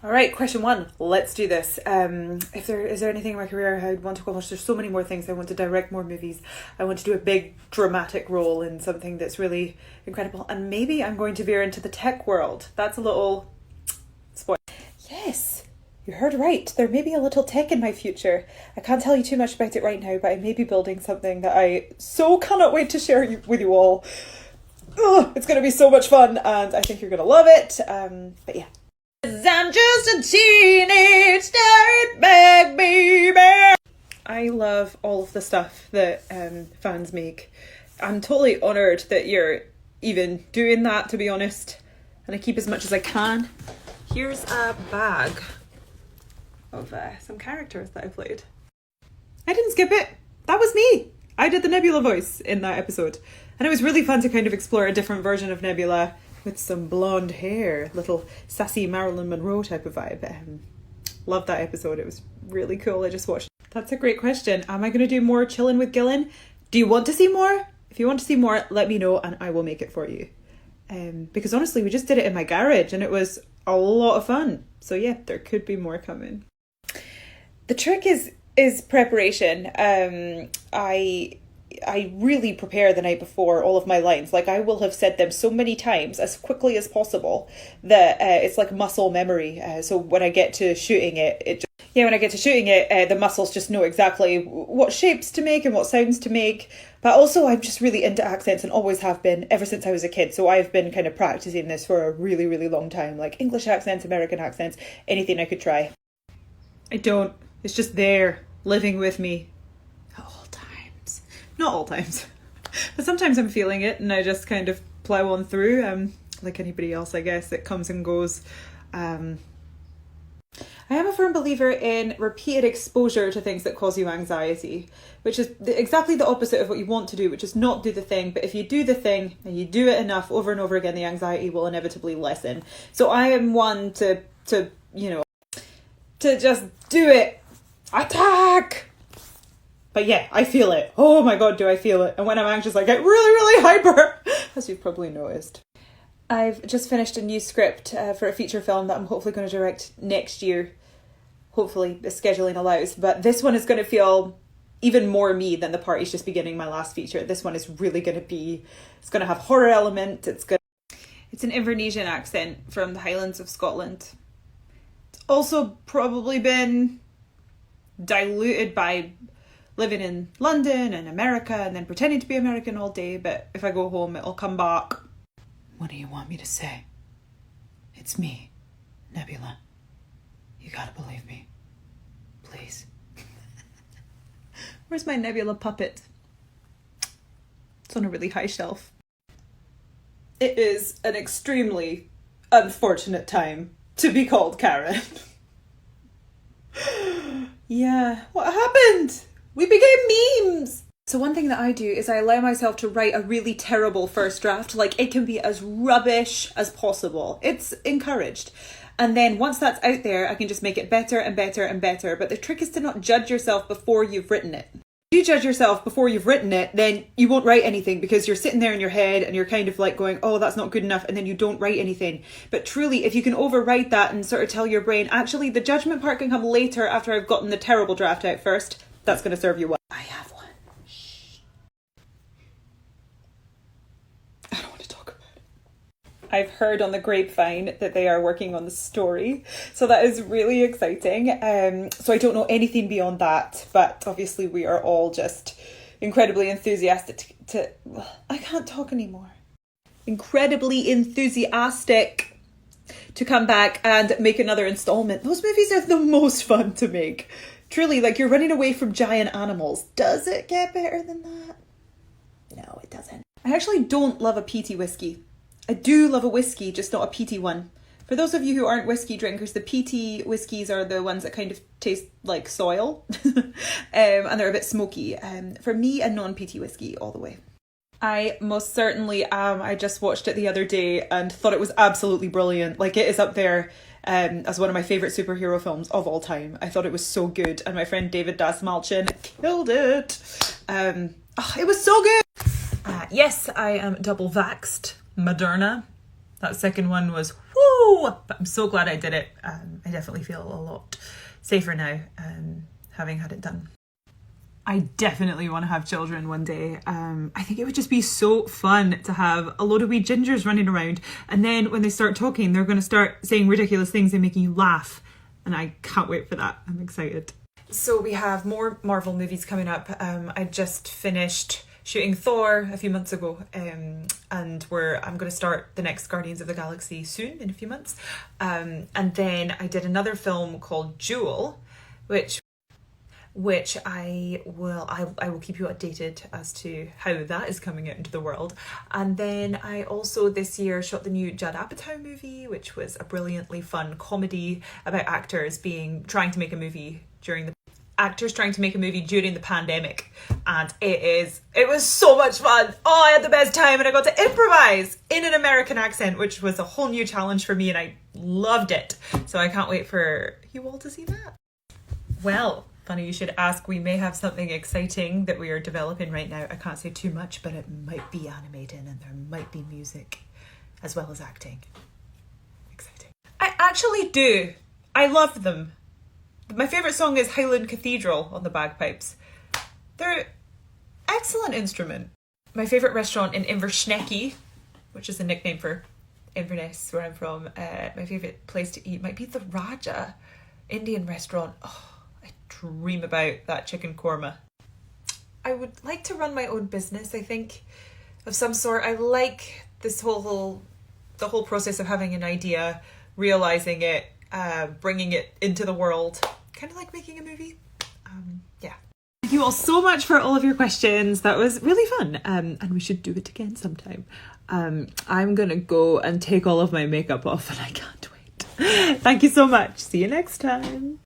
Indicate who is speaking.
Speaker 1: All right, question one. Let's do this. Is there anything in my career I would want to accomplish? There's so many more things. I want to direct more movies. I want to do a big dramatic role in something that's really incredible. And maybe I'm going to veer into the tech world. That's a little spoil. Yes, you heard right. There may be a little tech in my future. I can't tell you too much about it right now, but I may be building something that I so cannot wait to share with you all. Ugh, it's going to be so much fun, and I think you're going to love it. But yeah. I'm just a teenage dirtbag baby. I love all of the stuff that fans make. I'm totally honoured that you're even doing that, to be honest. And I keep as much as I can. Here's a bag of some characters that I played. I didn't skip it. That was me. I did the Nebula voice in that episode. And it was really fun to kind of explore a different version of Nebula with some blonde hair, little sassy Marilyn Monroe type of vibe. Loved that episode. It was really cool. I just watched. That's a great question. Am I going to do more chilling with Gillan? Do you want to see more? If you want to see more, let me know and I will make it for you. Because honestly, we just did it in my garage and it was a lot of fun. So yeah, there could be more coming. The trick is preparation. I really prepare the night before all of my lines. Like, I will have said them so many times as quickly as possible that it's like muscle memory. So when I get to shooting it, the muscles just know exactly what shapes to make and what sounds to make. But also I'm just really into accents and always have been ever since I was a kid. So I've been kind of practicing this for a really, really long time. Like English accents, American accents, anything I could try. I don't. It's just there, living with me. Not all times, but sometimes I'm feeling it and I just kind of plow on through, like anybody else, I guess. It comes and goes. I am a firm believer in repeated exposure to things that cause you anxiety, which is exactly the opposite of what you want to do, which is not do the thing. But if you do the thing and you do it enough over and over again, the anxiety will inevitably lessen. So I am one to just do it. Attack! But yeah, I feel it. Oh my god, do I feel it. And when I'm anxious, I get really, really hyper, as you've probably noticed. I've just finished a new script for a feature film that I'm hopefully going to direct next year. Hopefully, if scheduling allows. But this one is going to feel even more me than The Party's Just Beginning, my last feature. This one is really going to be... It's going to have horror element. It's an Invernessian accent from the Highlands of Scotland. It's also probably been diluted by living in London and America and then pretending to be American all day, but if I go home, it'll come back. What do you want me to say? It's me, Nebula. You gotta believe me. Please. Where's my Nebula puppet? It's on a really high shelf. It is an extremely unfortunate time to be called Karen. Yeah, what happened? We became memes! So one thing that I do is I allow myself to write a really terrible first draft. Like, it can be as rubbish as possible. It's encouraged. And then once that's out there, I can just make it better and better and better. But the trick is to not judge yourself before you've written it. If you judge yourself before you've written it, then you won't write anything because you're sitting there in your head and you're kind of like going, oh, that's not good enough. And then you don't write anything. But truly, if you can overwrite that and sort of tell your brain, actually, the judgment part can come later after I've gotten the terrible draft out first. That's going to serve you well. I have one. Shh. I don't want to talk about it. I've heard on the grapevine that they are working on the story. So that is really exciting. So I don't know anything beyond that. But obviously we are all just incredibly enthusiastic to... I can't talk anymore. Incredibly enthusiastic to come back and make another installment. Those movies are the most fun to make. Truly, like, you're running away from giant animals. Does it get better than that? No, it doesn't. I actually don't love a peaty whiskey. I do love a whiskey, just not a peaty one. For those of you who aren't whiskey drinkers, the peaty whiskies are the ones that kind of taste like soil. And they're a bit smoky. For me, a non-peaty whiskey all the way. I most certainly am. I just watched it the other day and thought it was absolutely brilliant. Like, it is up there as one of my favourite superhero films of all time. I thought it was so good. And my friend David Dasmalchin killed it. It was so good. Yes, I am double vaxxed. Moderna. That second one was, whoo! no! But I'm so glad I did it. I definitely feel a lot safer now, having had it done. I definitely want to have children one day. I think it would just be so fun to have a load of wee gingers running around, and then when they start talking, they're going to start saying ridiculous things and making you laugh. And I can't wait for that. I'm excited. So we have more Marvel movies coming up. I just finished shooting Thor a few months ago, and I'm going to start the next Guardians of the Galaxy soon, in a few months. And then I did another film called Jewel, which I will keep you updated as to how that is coming out into the world. And then I also this year shot the new Judd Apatow movie, which was a brilliantly fun comedy about actors trying to make a movie during the pandemic, and it was so much fun. Oh, I had the best time, and I got to improvise in an American accent, which was a whole new challenge for me, and I loved it. So I can't wait for you all to see that. Well, funny you should ask. We may have something exciting that we are developing right now. I can't say too much, but it might be animated and there might be music as well as acting. Exciting. I actually do. I love them. My favourite song is Highland Cathedral on the bagpipes. They're an excellent instrument. My favourite restaurant in Inversnecky, which is a nickname for Inverness, where I'm from, my favourite place to eat might be the Raja Indian restaurant. Oh, I dream about that chicken korma. I would like to run my own business, I think, of some sort. I like this the whole process of having an idea, realising it, bringing it into the world. Kind of like making a movie. Yeah. Thank you all so much for all of your questions. That was really fun. And we should do it again sometime. I'm going to go and take all of my makeup off, and I can't wait. Thank you so much. See you next time.